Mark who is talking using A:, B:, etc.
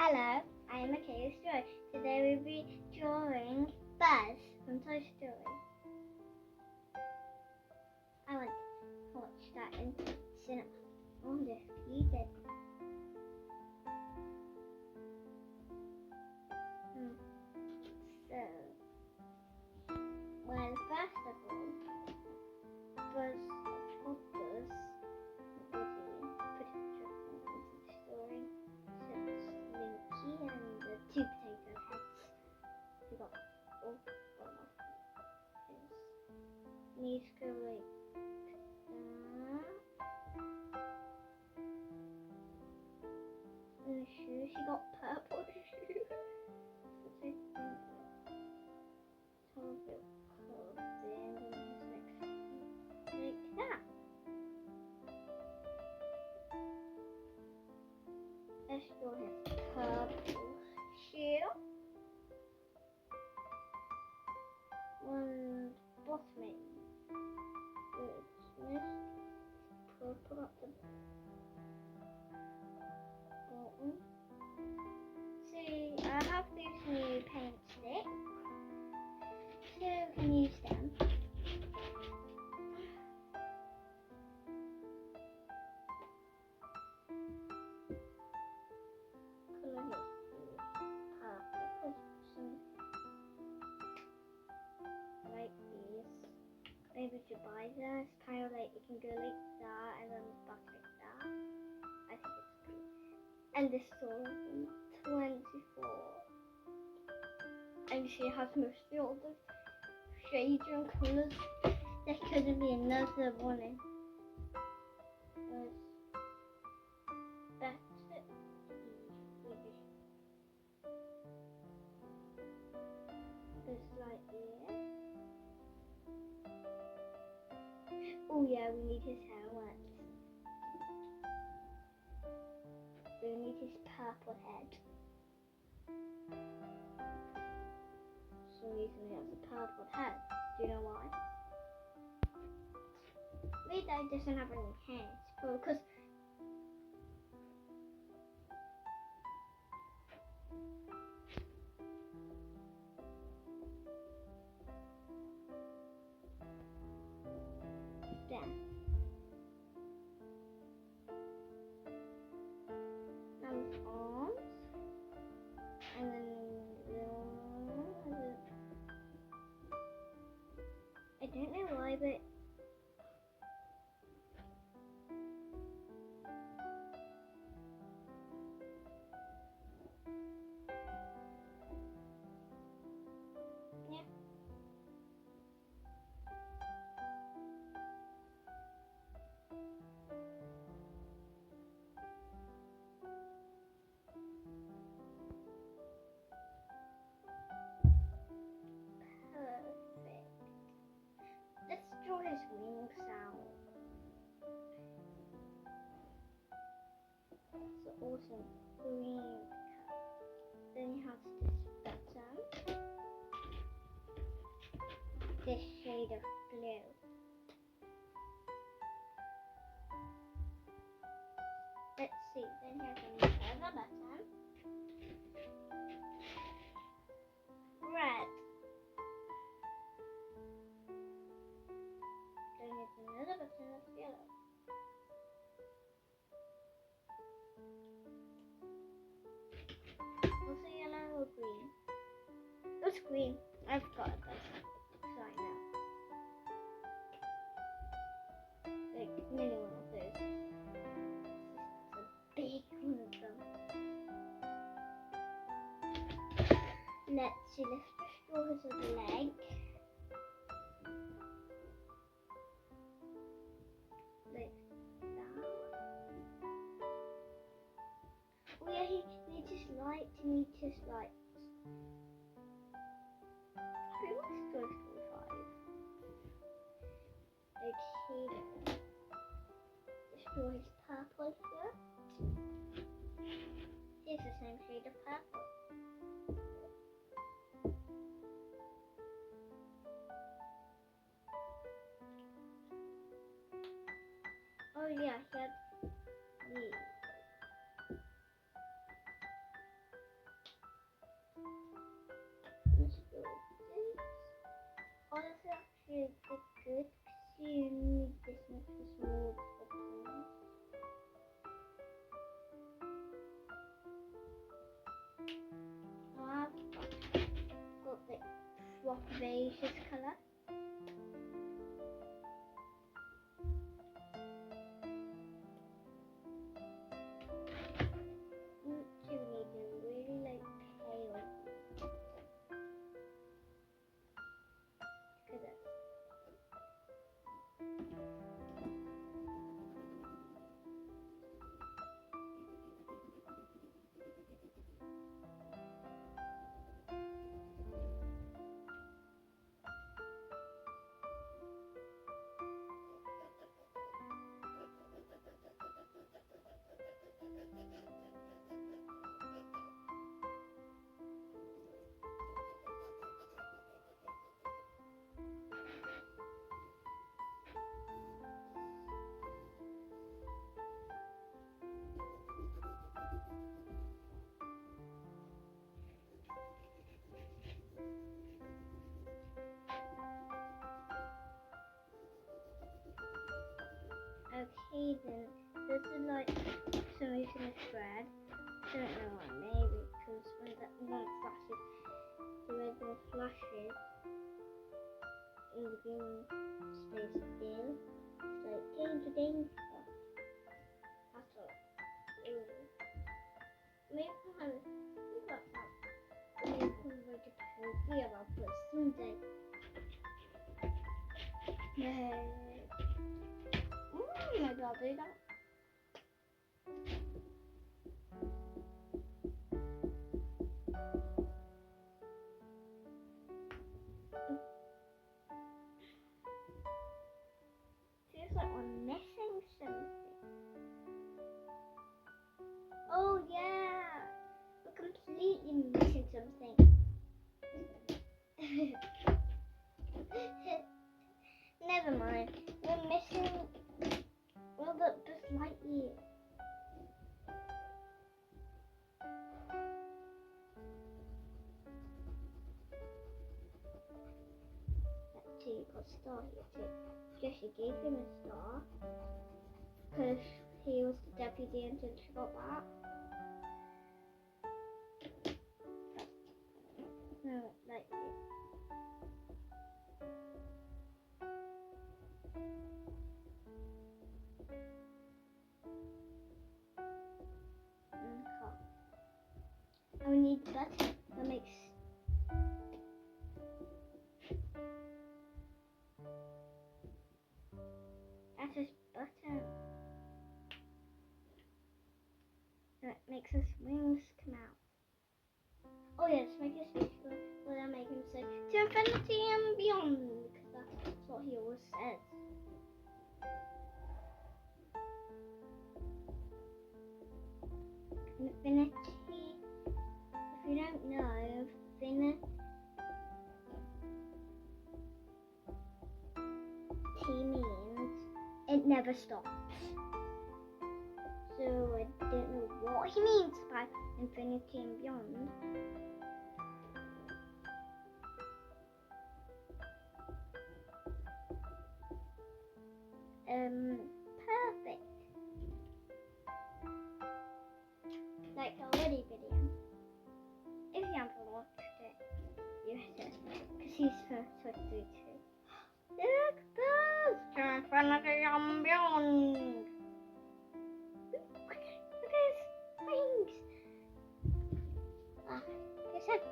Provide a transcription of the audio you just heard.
A: Hello, I am MakaylasDrawings. Today we'll be drawing Buzz from Toy Story. I went to watch that in cinema. I wonder if you did. So, well, first of all, Buzz put a picture into the story. So it's Slinky and the two potato heads. We got all one of his knees go like that. And the shoes, he got purple shoes. So it's a little bit curved in and like that. Let's draw his purple shoe. And bottom it's purple at the bottom. See, I have these new paint sticks, so you can use them. Colour his purple, some like these. Maybe to buy this, kind of like you can go like that and then back like that. I think it's good. And this one, 24. And she has mostly all the shades and colours. There could be another one in. Better Buzz Lightyear. Oh yeah, we need his helmet. We need his purple head. For some reason he has a purple head. Do you know why? Maybe that doesn't have any hair. Because there. Now his arms. And then I don't know why, but yeah. Perfect. Let's draw his wings out. So awesome green cup. Then he has this button. This shade of blue. Let's see, then he has another button. Red. Then he has another button that's yellow. Also yellow or green? It's green. I've got a button right now. Like mini one of those. It's a big one of them. Let's see, let's just draw his other leg. Like that. Oh yeah, he needs his light, Who wants Toy Story 5? Like here. Let's draw his purple here. Here's the same shade of purple. Oh yeah, he had these. I've got the Propaceous colour. Really like pale. Look at this. Okay then, this is like something in the thread. I don't know why, maybe because when that one flashes, the red one flashes and the green one stays still. It's like danger. That's all. Maybe I'll think about that. Maybe I'll write a poetry about it someday. Maybe I'll do that. Feels like we're missing something. Oh yeah, we're completely missing something. Never mind, we're missing. Well, the Buzz Lightyear. Actually, got a star here too. Jessie gave him a star because he was the deputy until she got back. No, like it. And we need butter that makes that is butter. That makes his wings come out. Oh yes, make his face go. Well, that make him say to infinity and beyond, because that's what he always says. Infinity. If you don't know, infinity means it never stops. So I don't know what he means by infinity and beyond. Perfect. Like the already video. If you haven't watched it, you should, because he's supposed to do too. Look, Buzz! To infinity and beyond! Look at his wings! His head.